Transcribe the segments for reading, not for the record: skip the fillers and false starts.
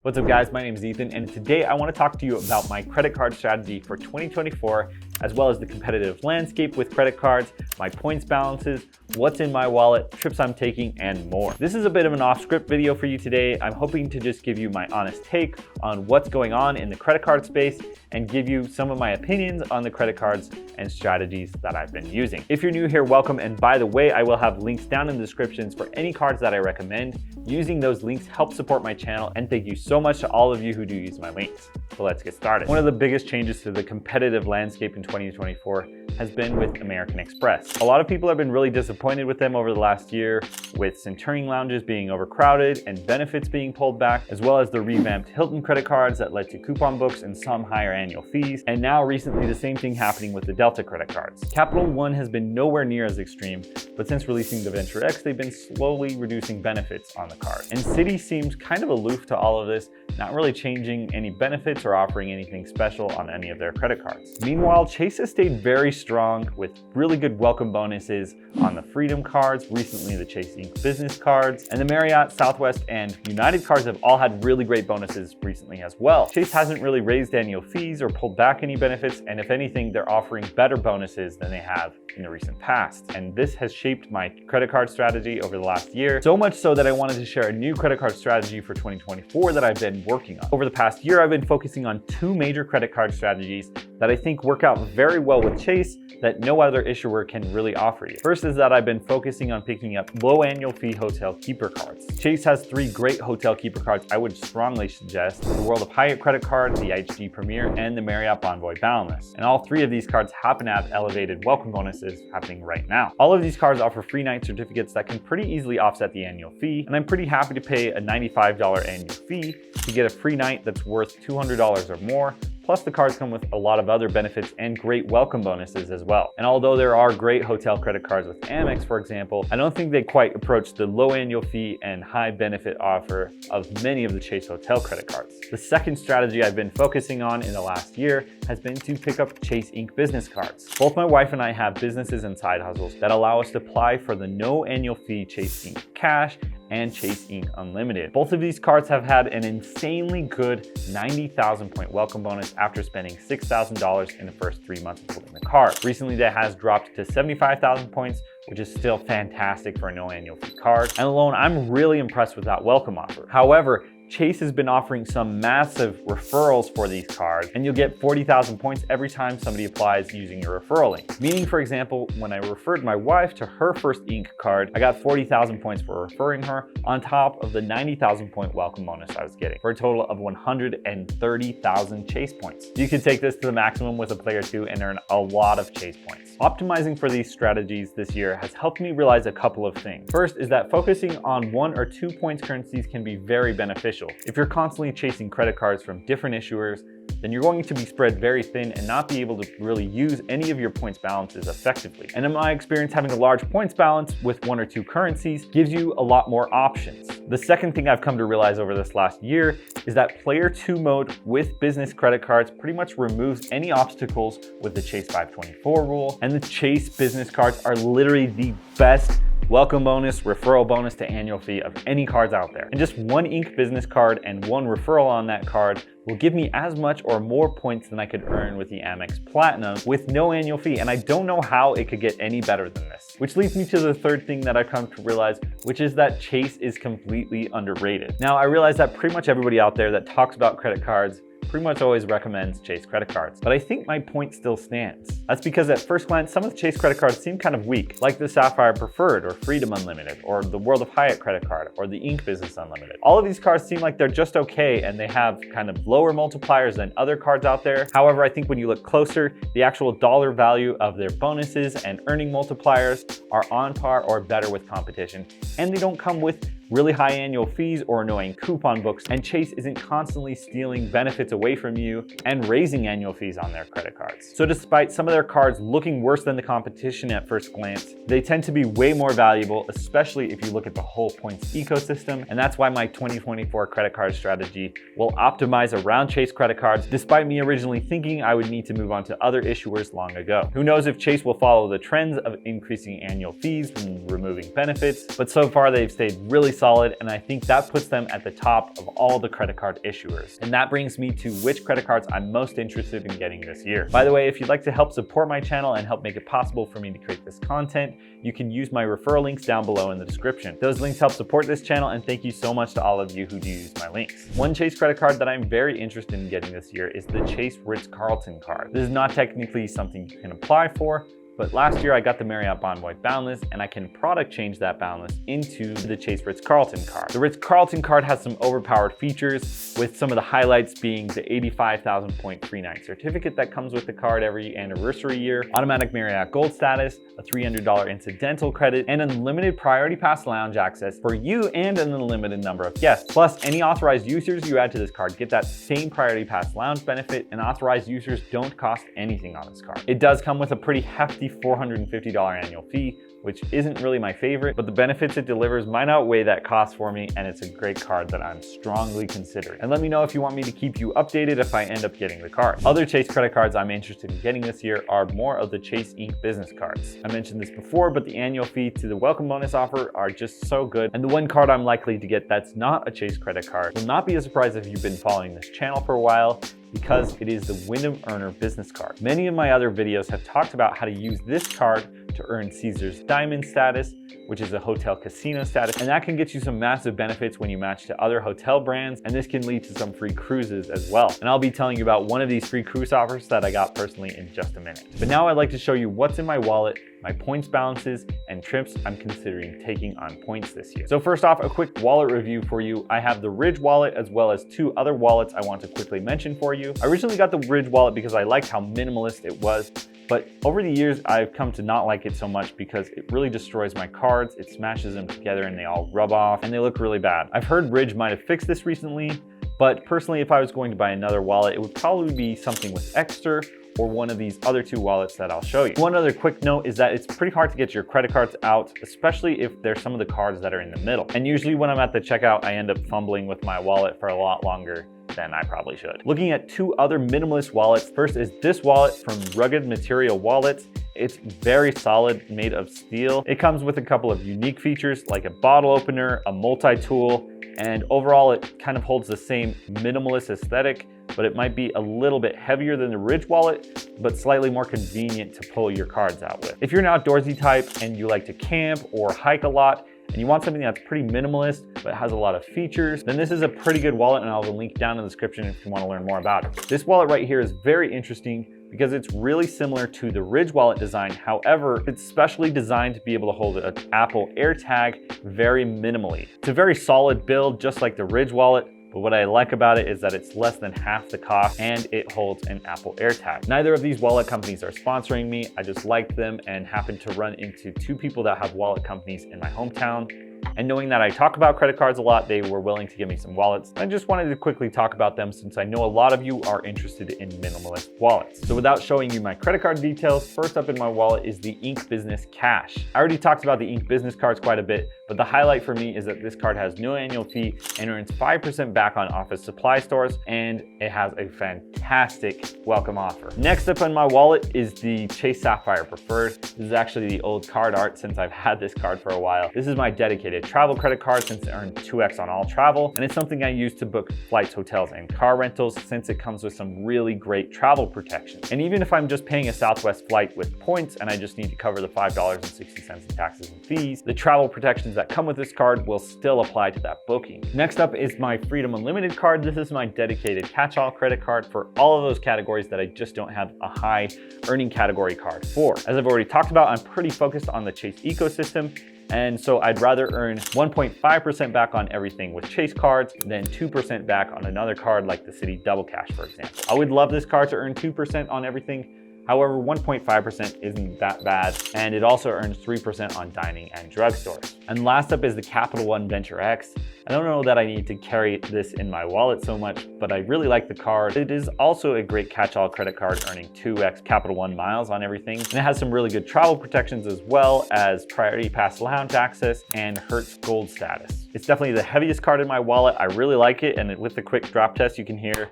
What's up guys, my name is Ethan and today I want to talk to you about my credit card strategy for 2024 as well as the competitive landscape with credit cards, my points balances, what's in my wallet, trips I'm taking, and more. This is a bit of an off-script video for you today. I'm hoping to just give you my honest take on what's going on in the credit card space and give you some of my opinions on the credit cards and strategies that I've been using. If you're new here, welcome, and by the way, I will have links down in the descriptions for any cards that I recommend. Using those links helps support my channel, and thank you so much to all of you who do use my links. So let's get started. One of the biggest changes to the competitive landscape in 2024 has been with American Express. A lot of people have been really disappointed with them over the last year, with Centurion lounges being overcrowded and benefits being pulled back, as well as the revamped Hilton credit cards that led to coupon books and some higher annual fees. And now recently the same thing happening with the Delta credit cards. Capital One has been nowhere near as extreme, but since releasing the Venture X, they've been slowly reducing benefits on the card. And Citi seems kind of aloof to all of this, not really changing any benefits or offering anything special on any of their credit cards. Meanwhile, Chase has stayed very strong with really good welcome bonuses on the Freedom cards, recently the Chase Ink business cards, and the Marriott, Southwest, and United cards have all had really great bonuses recently as well. Chase hasn't really raised annual fees or pulled back any benefits, and if anything, they're offering better bonuses than they have in the recent past. And this has shaped my credit card strategy over the last year, so much so that I wanted to share a new credit card strategy for 2024 that I've been working on. Over the past year, I've been focusing on two major credit card strategies that I think work out very well with Chase that no other issuer can really offer you. First is that I've been focusing on picking up low annual fee hotel keeper cards. Chase has three great hotel keeper cards I would strongly suggest: the World of Hyatt credit card, the IHG Premier, and the Marriott Bonvoy Boundless. And all three of these cards happen to have elevated welcome bonuses happening right now. All of these cards offer free night certificates that can pretty easily offset the annual fee, and I'm pretty happy to pay a $95 annual fee to get a free night that's worth $200 or more. Plus, the cards come with a lot of other benefits and great welcome bonuses as well. And although there are great hotel credit cards with Amex, for example, I don't think they quite approach the low annual fee and high benefit offer of many of the Chase hotel credit cards. The second strategy I've been focusing on in the last year has been to pick up Chase Ink business cards. Both my wife and I have businesses and side hustles that allow us to apply for the no annual fee Chase Ink Cash and Chase Ink Unlimited. Both of these cards have had an insanely good 90,000 point welcome bonus after spending $6,000 in the first 3 months of holding the card. Recently, that has dropped to 75,000 points, which is still fantastic for a no annual fee card. And alone, I'm really impressed with that welcome offer. However, Chase has been offering some massive referrals for these cards, and you'll get 40,000 points every time somebody applies using your referral link. Meaning, for example, when I referred my wife to her first Ink card, I got 40,000 points for referring her on top of the 90,000 point welcome bonus I was getting, for a total of 130,000 Chase points. You can take this to the maximum with a player too and earn a lot of Chase points. Optimizing for these strategies this year has helped me realize a couple of things. First is that focusing on 1 or 2 points currencies can be very beneficial. If you're constantly chasing credit cards from different issuers, then you're going to be spread very thin and not be able to really use any of your points balances effectively. And in my experience, having a large points balance with 1 or 2 currencies gives you a lot more options. The second thing I've come to realize over this last year is that Player 2 mode with business credit cards pretty much removes any obstacles with the Chase 524 rule, and the Chase business cards are literally the best welcome bonus, referral bonus to annual fee of any cards out there. And just 1 Ink business card and 1 referral on that card will give me as much or more points than I could earn with the Amex Platinum with no annual fee. And I don't know how it could get any better than this. Which leads me to the third thing that I've come to realize, which is that Chase is completely underrated. Now, I realize that pretty much everybody out there that talks about credit cards pretty much always recommends Chase credit cards, but I think my point still stands. That's because at first glance, some of the Chase credit cards seem kind of weak, like the Sapphire Preferred or Freedom Unlimited, or the World of Hyatt credit card, or the Ink Business Unlimited. All of these cards seem like they're just okay, and they have kind of lower multipliers than other cards out there. However, I think when you look closer, the actual dollar value of their bonuses and earning multipliers are on par or better with competition, and they don't come with really high annual fees or annoying coupon books, and Chase isn't constantly stealing benefits away from you and raising annual fees on their credit cards. So despite some of their cards looking worse than the competition at first glance, they tend to be way more valuable, especially if you look at the whole points ecosystem. And that's why my 2024 credit card strategy will optimize around Chase credit cards, despite me originally thinking I would need to move on to other issuers long ago. Who knows if Chase will follow the trends of increasing annual fees and removing benefits, but so far they've stayed really solid, and I think that puts them at the top of all the credit card issuers. And that brings me to which credit cards I'm most interested in getting this year. By the way, if you'd like to help support my channel and help make it possible for me to create this content, you can use my referral links down below in the description. Those links help support this channel, and thank you so much to all of you who do use my links. One Chase credit card that I'm very interested in getting this year is the Chase Ritz-Carlton card. This is not technically something you can apply for, but last year I got the Marriott Bonvoy Boundless, and I can product change that Boundless into the Chase Ritz-Carlton card. The Ritz-Carlton card has some overpowered features, with some of the highlights being the 85,000 point free night certificate that comes with the card every anniversary year, automatic Marriott Gold status, a $300 incidental credit, and unlimited Priority Pass lounge access for you and an unlimited number of guests. Plus, any authorized users you add to this card get that same Priority Pass lounge benefit, and authorized users don't cost anything on this card. It does come with a pretty hefty $450 annual fee, which isn't really my favorite, but the benefits it delivers might outweigh that cost for me, and it's a great card that I'm strongly considering. And let me know if you want me to keep you updated if I end up getting the card. Other Chase credit cards I'm interested in getting this year are more of the Chase Ink business cards. I mentioned this before, but the annual fee to the welcome bonus offer are just so good. And the one card I'm likely to get that's not a Chase credit card will not be a surprise if you've been following this channel for a while, because it is the Wyndham Earner business card. Many of my other videos have talked about how to use this card to earn Caesars Diamond status, which is a hotel casino status, and that can get you some massive benefits when you match to other hotel brands, and this can lead to some free cruises as well. And I'll be telling you about one of these free cruise offers that I got personally in just a minute. But now I'd like to show you what's in my wallet, my points balances, and trips I'm considering taking on points this year. So first off, a quick wallet review for you. I have the Ridge wallet as well as two other wallets I want to quickly mention for you. I originally got the Ridge wallet because I liked how minimalist it was, but over the years, I've come to not like it so much because it really destroys my cards. It smashes them together and they all rub off and they look really bad. I've heard Ridge might have fixed this recently, but personally, if I was going to buy another wallet, it would probably be something with Extra or one of these other two wallets that I'll show you. One other quick note is that it's pretty hard to get your credit cards out, especially if there's some of the cards that are in the middle. And usually when I'm at the checkout, I end up fumbling with my wallet for a lot longer than I probably should. Looking at two other minimalist wallets, first is this wallet from Rugged Material Wallets. It's very solid, made of steel. It comes with a couple of unique features like a bottle opener, a multi-tool, and overall it kind of holds the same minimalist aesthetic, but it might be a little bit heavier than the Ridge wallet, but slightly more convenient to pull your cards out with. If you're an outdoorsy type and you like to camp or hike a lot, and you want something that's pretty minimalist but has a lot of features, then this is a pretty good wallet, and I'll have a link down in the description if you want to learn more about it. This wallet right here is very interesting because it's really similar to the Ridge wallet design. However, it's specially designed to be able to hold an Apple Airtag very minimally. It's a very solid build, just like the Ridge wallet, but what I like about it is that it's less than half the cost and it holds an Apple Airtag. Neither of these wallet companies are sponsoring me. I just liked them and happened to run into two people that have wallet companies in my hometown. And knowing that I talk about credit cards a lot, they were willing to give me some wallets. I just wanted to quickly talk about them since I know a lot of you are interested in minimalist wallets. So without showing you my credit card details, first up in my wallet is the Ink Business Cash. I already talked about the Ink Business cards quite a bit, but the highlight for me is that this card has no annual fee and earns 5% back on office supply stores, and it has a fantastic welcome offer. Next up in my wallet is the Chase Sapphire Preferred. This is actually the old card art since I've had this card for a while. This is my dedicated travel credit card since it earned 2x on all travel, and it's something I use to book flights, hotels, and car rentals since it comes with some really great travel protection. And even if I'm just paying a Southwest flight with points and I just need to cover the $5.60 in taxes and fees, the travel protections that come with this card will still apply to that booking. Next up is my Freedom Unlimited card. This is my dedicated catch-all credit card for all of those categories that I just don't have a high earning category card for. As I've already talked about, I'm pretty focused on the Chase ecosystem, and so I'd rather earn 1.5% back on everything with Chase cards than 2% back on another card like the Citi Double Cash, for example. I would love this card to earn 2% on everything. However, 1.5% isn't that bad, and it also earns 3% on dining and drugstores. And last up is the Capital One Venture X. I don't know that I need to carry this in my wallet so much, but I really like the card. It is also a great catch-all credit card, earning 2x Capital One miles on everything. And it has some really good travel protections as well as Priority Pass lounge access and Hertz Gold status. It's definitely the heaviest card in my wallet. I really like it, and with the quick drop test, you can hear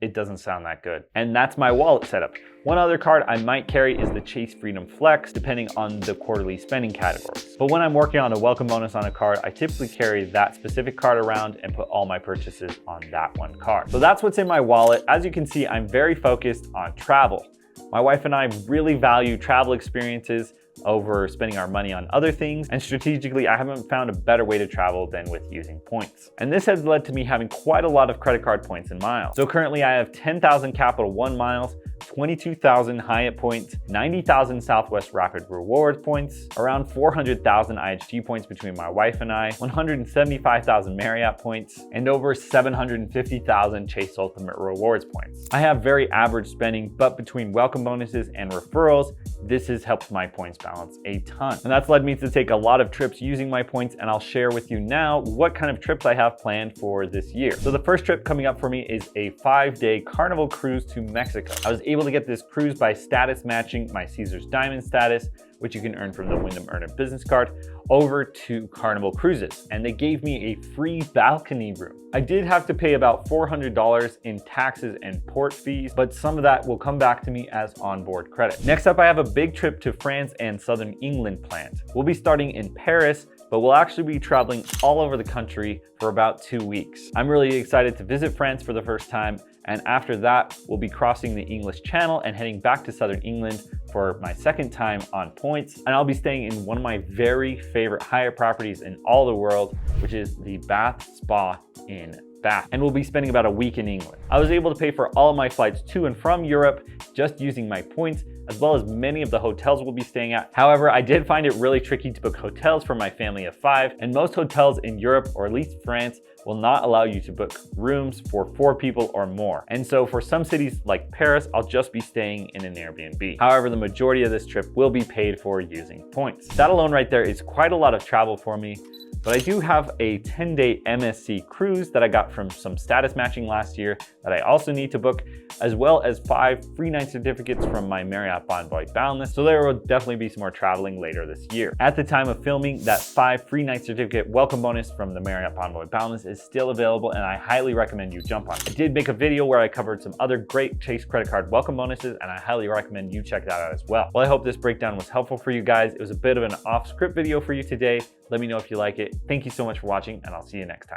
it doesn't sound that good. And that's my wallet setup. One other card I might carry is the Chase Freedom Flex, depending on the quarterly spending categories. But when I'm working on a welcome bonus on a card, I typically carry that specific card around and put all my purchases on that one card. So that's what's in my wallet. As you can see, I'm very focused on travel. My wife and I really value travel experiences over spending our money on other things, and strategically I haven't found a better way to travel than with using points. And this has led to me having quite a lot of credit card points and miles. So currently I have 10,000 Capital One miles, 22,000 Hyatt points, 90,000 Southwest Rapid Rewards points, around 400,000 IHG points between my wife and I, 175,000 Marriott points, and over 750,000 Chase Ultimate Rewards points. I have very average spending, but between welcome bonuses and referrals, this has helped my points balance a ton. And that's led me to take a lot of trips using my points, and I'll share with you now what kind of trips I have planned for this year. So the first trip coming up for me is a 5-day Carnival cruise to Mexico. I was able to get this cruise by status matching my Caesars Diamond status, which you can earn from the Wyndham Earn It business card, over to Carnival Cruises, and they gave me a free balcony room. I did have to pay about $400 in taxes and port fees, but some of that will come back to me as onboard credit. Next up, I have a big trip to France and Southern England planned. We'll be starting in Paris, but we'll actually be traveling all over the country for about 2 weeks. I'm really excited to visit France for the first time, and after that, we'll be crossing the English Channel and heading back to Southern England for my second time on points. And I'll be staying in one of my very favorite Hyatt properties in all the world, which is the Bath Spa in Bath. And we'll be spending about a week in England. I was able to pay for all of my flights to and from Europe just using my points, as well as many of the hotels we'll be staying at. However, I did find it really tricky to book hotels for my family of 5, and most hotels in Europe, or at least France, will not allow you to book rooms for 4 people or more. And so for some cities like Paris, I'll just be staying in an Airbnb. However, the majority of this trip will be paid for using points. That alone right there is quite a lot of travel for me. But I do have a 10-day MSC cruise that I got from some status matching last year that I also need to book, as well as 5 free night certificates from my Marriott Bonvoy Boundless. So there will definitely be some more traveling later this year. At the time of filming, that 5 free night certificate welcome bonus from the Marriott Bonvoy Boundless is still available, and I highly recommend you jump on it. I did make a video where I covered some other great Chase credit card welcome bonuses, and I highly recommend you check that out as well. Well, I hope this breakdown was helpful for you guys. It was a bit of an off-script video for you today. Let me know if you like it. Thank you so much for watching, and I'll see you next time.